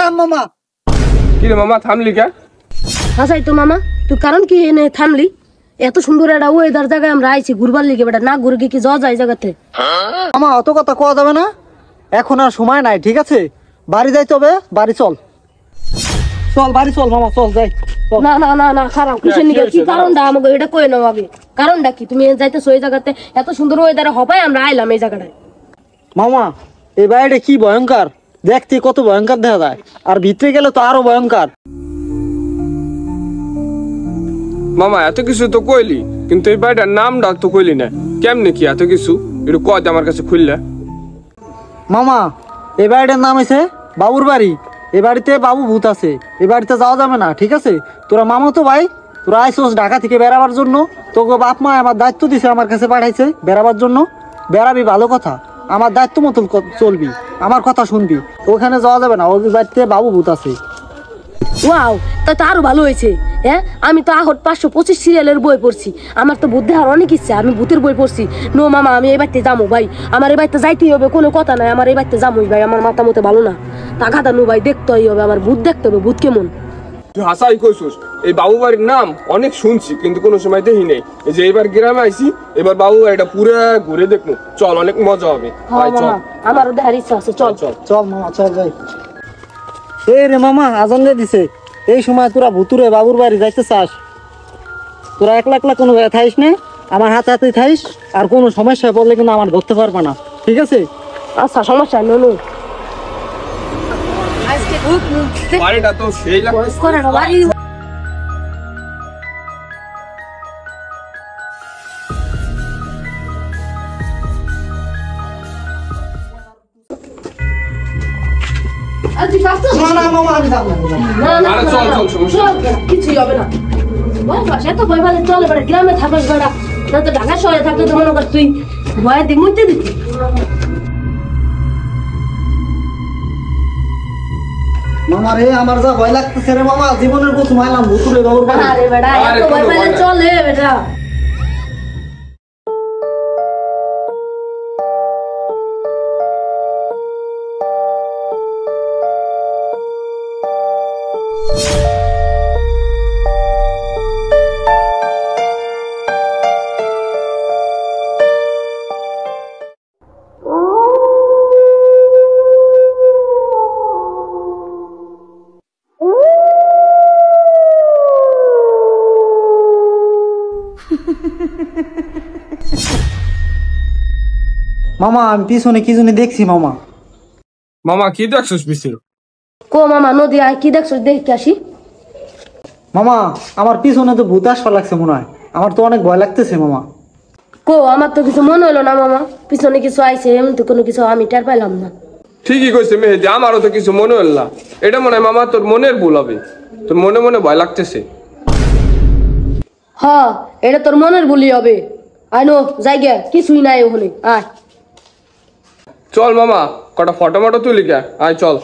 থাম মামা। কি রে মামা থামলি কে? হাসাই তো মামা, তুই কারণ কি এনে থামলি? এত সুন্দর একটা ওয়েদার জায়গায় আমরা আইছি ঘুরবার লিগে, বেটা না ঘুরে কি যাওয়া যায় জায়গাতে? মামা অত কথা কোয়া যাবে না, এখন আর সময় নাই, ঠিক আছে? বাড়ি যাইতে হবে, বাড়ি চল। চল বাড়ি চল মামা, চল যাই। না না না না, খারাপ কিসের নিকে? কি কারণটা আমাকে এটা কই নাও আগে। কারণটা কি? তুমি যাইতেছো এই জায়গাতে, এত সুন্দর ওয়েদারে হবাই আমরা আইলাম এই জায়গাটায়। মামা এই বাড়িটা কি ভয়ঙ্কর, দেখতে কত ভয়ঙ্কর দেখা যায়, আর ভিতরে গেলে তো আরো ভয়ঙ্কর। মামা এত কিছু তো কইলি, কিন্তু এই বাড়িটার নামটা তো কইলি না। কেমনে কি এত কিছু একটু কয় দে আমার কাছে খুললে। মামা এই বাড়িটার নাম হয়েছে বাবুর বাড়ি। এই বাড়িতে বাবু ভূত আছে, এই বাড়িতে যাওয়া যাবে না, ঠিক আছে? তোরা মামা তো ভাই, তোরা আইসোস ঢাকা থেকে বেড়াবার জন্য, তোকে বাপ মা আমার দায়িত্ব দিছে, আমার কাছে পাঠাইছে বেড়াবার জন্য। বেড়াবি ভালো কথা, আমার দায়িত্ব মতন চলবি, আমার কথা শুনবি। ওখানে যাওয়া যাবে না, ওই বাড়িতে বাবু ভূত আছে। ওয়াও, তা তো আরো ভালো হয়েছে। হ্যাঁ, আমি তো আহট 525 সিরিয়ালের বই পড়ছি, আমার তো বুদ্ধি আর অনেক ইচ্ছা, আমি ভূতের বই পড়ছি। নো মামা, আমি এই বাড়িতে যাবো ভাই, আমার এই বাড়িতে যাইতেই হবে, কোনো কথা নাই, আমার এই বাড়িতে যাবোই ভাই। আমার মাথা মতো ভালো না, টাকাটা নো ভাই, দেখতেই হবে, আমার ভূত দেখতে হবে, ভূত কেমন। তুই হাসাই কইছিস, এই বাবু বাড়ির নাম অনেক শুনছি, কিন্তু কোনো সময় দেখি নেই। এই যে এবার গ্রামে আইছি, এবার বাবু বাড়িটা পুরো ঘুরে দেখবো। চল, অনেক মজা হবে। হ্যাঁ মামা, আমারও দেখার ইচ্ছা আছে, চল চল চল মামা, চল যাই। এই রে মামা, আজান দিয়ে দিছে। এই সময় তোরা ভুতুরে বাবুর বাড়ি যাইতে চাস? তোরা একলা একলা কোনো জায়গায় থাইস না, আমার হাতে হাতে থাইস, আর কোনো সমস্যায় পড়লে কিন্তু আমার ধরতে পারবে না, ঠিক আছে? আচ্ছা, সমস্যা নেই। বাড়িটা তো সেই লাগছে। না না মামা, আমি যাবো না। আরে চল চল, সমস্যা নেই। কিছুই হবে না। এত ভয় পালে চলে, বেড়া গ্রামে থাকিস বেড়া, না তো ঢাকা শহরে থাকলে তো মনে কর তুই ভয়ে দিয়ে মুইতে দিতি। মামা রে, আমার যা ভয় লাগতেছে রে মামা, জীবনের প্রথম আইলাম ভুতুরে বাবুর বাড়ি। আরে বেড়া, এত ভয় পালে চলে বেটা। মামা আমি পিছনে কি জন্য দেখছি মামা। মামা কি দেখছিস পিছনে? কো মামা, নদী আয়, কি দেখছো দেখতে আসি। মামা আমার পিছনে তো ভূত আসা লাগছে মনে হয়, আমার তো অনেক ভয় লাগতেছে মামা। কো আমার তো কিছু মনে হলো না মামা, পিছনে কিছু আইছে, এমন তো কোনো কিছু আমি টের পাইলাম না। ঠিকই কইছে মেহেদি, আমারও তো কিছু মনে হল না। এটা মনে হয় মামা তোর মনের ভুল হবে, তোর মনে মনে ভয় লাগতেছে। হ্যাঁ, এটা তোর মনের ভুলই হবে। আইনো জায়গা কিছুই নাই ওখানে, আয়। চল মামা, কটা ফটো মটো তুলি কে, আয় চল।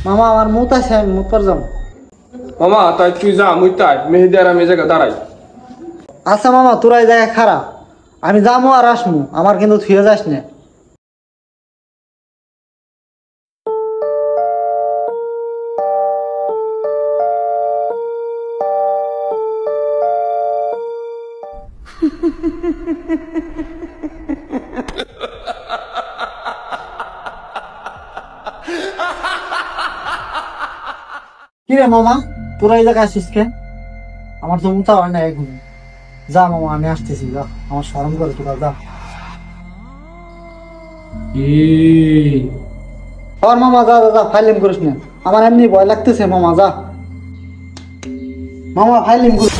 মামা আমার মুত আছে, আমি মুত পার যাম। মামা তাই তুই যা, মুই তাই মেহেদি আর আমি জায়গা দাঁড়াই। আচ্ছা মামা, তোরা এই জায়গায় খারা, আমি যাবো আর আসমু, আমার কিন্তু থুয়ে যাস না। কিরে মামা, তোরা এই জায়গায় আসিস কে? আমার তো মুতা হয় না এখন। যা মামা, আমি আসতেছি, যা, আমার শরম করে, তোরা যা। আর মামা যা যা, ফাইলিং করিস না, আমার এমনি ভয় লাগতেছে মামা, যা মামা ফাইলিং করিস।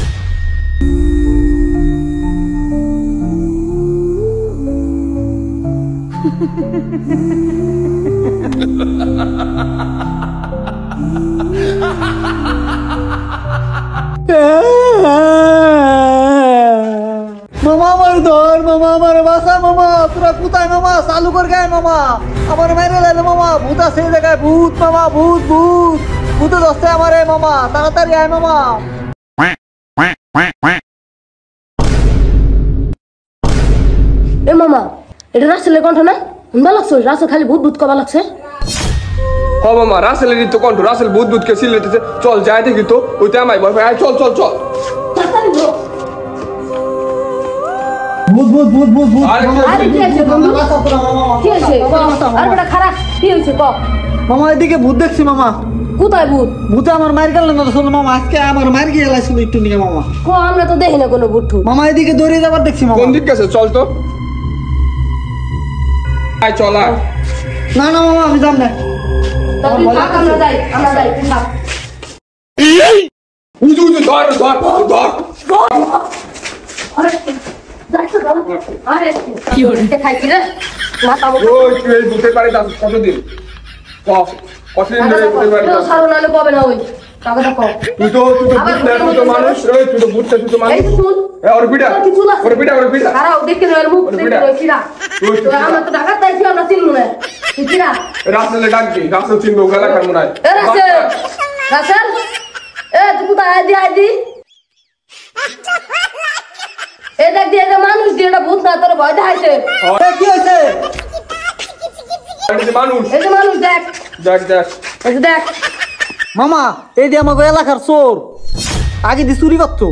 মামা আমার ধর, মামা আমার বাসা, মামা তোরা কোথায়? মামা চালু কর গায়ে, মামা আমার মেরে লাইলে, মামা ভূত আছে এই জায়গায়, ভূত মামা, ভূত ভূত ভূতে ধরছে আমারে, মামা তাড়াতাড়ি আয় মামা। এ মামা, এটা রাসেলের কণ্ঠ না? ভালো লাগছে রাসেল খালি ভূত ভূত কবা লাগছে হ মামা রাসেলের তো কণ্ঠ রাসেল বুধ বুধকে সিলেতেছে চল যাই দেখি তো ওইতে আমায় ভয় পায় চল চল চল তাড়াতাড়ি বলো। ভূত ভূত ভূত ভূত ভূত আরে কি আরে কি হয়েছে বন্ধু কি হয়েছে ক। আর বেটা খারাপ কি হয়েছে ক মামা এদিকে ভূত দেখছি মামা কোথায় ভূত ভূতে আমার মার গেল না তো শোনো মামা আজকে আমার মার গিয়ে এলাইছিল একটু নিয়ে মামা কো আমরা তো দেখি না কোনো ভূত ঠুত। মামা এদিকে দৌড়িয়ে যাবার দেখছি মামা কোন দিক গেছে চল তো আয় চল আয় না না মামা আমি যাম না তা তুই থাক আমরা যাই তুই থাক উঁচু উঁচু ধর ধর ধর আরে যাইছো দাও আরে কি হলো খাইছি রে মাথা মুখ ওই তুই এই বুঝতে পারি কতদিন কতদিন ধরে বুঝতে পারি সারো নালে পাবে না ওই টাকা দেখো তুই তো তুই তো মানুষ এই তুই তো বুঝতে তুই তো মানুষ এই চুল ওর পিটা ওর পিটা খারাপ দেখে নয় মুখ দেখে নয় কিরা তো আমরা তো ঢাকা তাইছি আমরা চিনবো না তুই কিরা রাসেলে ডাকবি রাসেল চিনবো গলা খান মনে হয় এ রাসেল রাসেল এ তুই কোথায় আইদি এ দেখ দিয়ে এটা মানুষ দিয়ে এটা ভূত না তোর ভয় দেখাইছে কি হয়েছে মানুষ এই যে মানুষ দেখ দেখ দেখ এই যে দেখ মামা এই যে আমাকে এলাকার চোর আগে দিয়ে চুরি করতো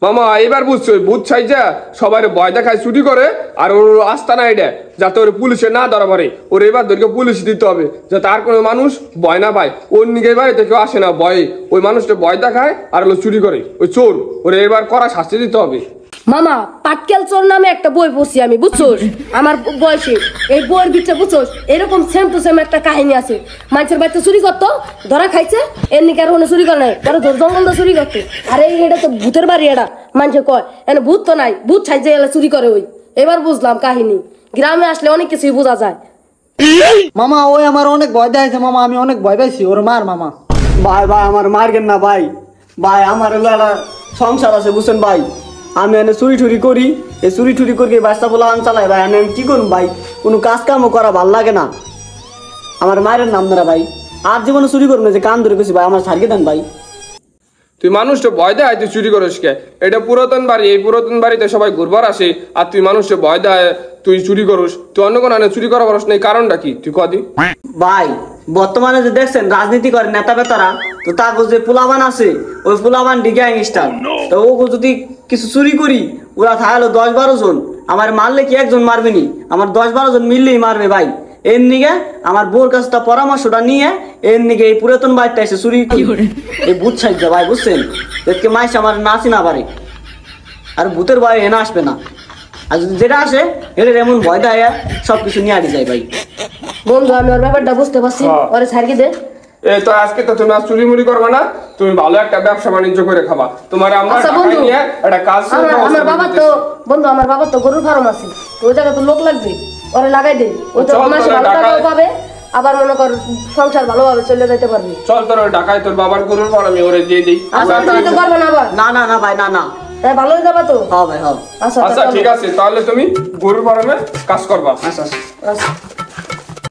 মামা এবার বুঝছো ভূত ছাইজা সবাই ভয় দেখায় চুরি করে আর ওর আস্থা নাই এটা যাতে ওর পুলিশে না ধরা পড়ে ওর এবার ধরকে পুলিশ দিতে হবে যাতে আর কোনো মানুষ ভয় না পায় ওর নিকে বাড়িতে কেউ আসে না ভয়ে ওই মানুষটা ভয় দেখায় আর ওগুলো চুরি করে ওই চোর ওর এবার করা শাস্তি দিতে হবে মামা পাটকেল চোর নামে একটা বই পড়ছি আমি বুঝছোস আমার বয়সে এই বইয়ের ভিতরে বুঝছোস এরকম সেম টু সেম একটা কাহিনী আছে মানুষের বাড়িতে চুরি করতো ধরা খাইছে এর নিকে আর চুরি করে নাই ধরো জঙ্গল চুরি করতো আর এটা তো ভূতের বাড়ি এটা মানুষে কয় এনে ভূত তো নাই ভূত ছাইছে এলা চুরি করে ওই এবার বুঝলাম কাহিনী গ্রামে আসলে অনেক কিছুই বোঝা যায় মামা ওই আমার অনেক ভয় দেখাইছে মামা আমি অনেক ভয় পাইছি ওর মার মামা ভাই ভাই আমার মারগেন না ভাই ভাই আমার হলো একটা সংসার আছে বুঝছেন ভাই আমি এনে চুরি টুরি করি এই চুরি টুরি করি বাচ্চা বলে আন চালাই ভাই আমি কি করুন ভাই কোনো কাজ কামও করা ভাল লাগে না আমার মায়ের নাম ধরা ভাই আর জীবনে চুরি করুন না যে কান ধরে গেছি ভাই আমার ছাড়কে দেন ভাই তুই মানুষটা ভয় দেয় তুই চুরি করিস কে এটা পুরাতন বাড়ি এই পুরাতন বাড়িতে সবাই ঘুরবার আসে আর তুই মানুষটা ভয় দেয় তুই চুরি করস তুই অন্য কোনো চুরি করা পারস না এই কারণটা কি তুই কদি ভাই বর্তমানে যে দেখছেন রাজনীতি করে নেতা বেতারা তো তার যে পোলাবান আছে ওই পোলাবান গ্যাংস্টার তো ও যদি কিছু চুরি করি ওরা থাকলো 10-12 জন আমার মারলে কি একজন মারবে নি আমার 10-12 জন মিললেই মারবে ভাই এর নিগে আমার বোর কাছে পরামর্শটা নিয়ে এর নিগে এই পুরাতন বাড়িটা এসে চুরি করি এই ভূত সাহায্য ভাই বুঝছেন দেখতে মাইস আমার নাচি না পারে আর ভূতের ভয় এনে আসবে না আর যদি যেটা আসে এটা এমন ভয় দেয় সবকিছু নিয়ে আগে যায় ভাই বন্ধু আমি ওর ব্যাপারটা বুঝতে পারছি ওরে ছাড়কে দে এই তো আজকে তো তুমি আর চুরি মুড়ি করবে না তুমি ভালো একটা ব্যবসা বাণিজ্য করে খাবা তোমার আমরা আচ্ছা টাকা বন্ধু নিয়ে একটা কাজ আমার বাবা তো বন্ধু আমার বাবা তো গরুর ফার্ম আছে তো ওই জায়গায় তো লোক লাগবে ওরে লাগাই দে ও তো চল, মাসে তোরা ভালো টাকাও টাকা- পাবে আবার মনে কর সংসার ভালোভাবে চলে যেতে পারবে চল তোর ওই টাকায় তোর বাবার গরুর পর আমি ওরে দিয়ে দিই আচ্ছা তুমি তো পারবে না আবার না না না ভাই না না তাই ভালো হয়ে যাবে তো হ্যাঁ ভাই হ্যাঁ আচ্ছা আচ্ছা ঠিক আছে তাহলে তুমি গরুর ফার্মে কাজ করবা আচ্ছা আচ্ছা আচ্ছা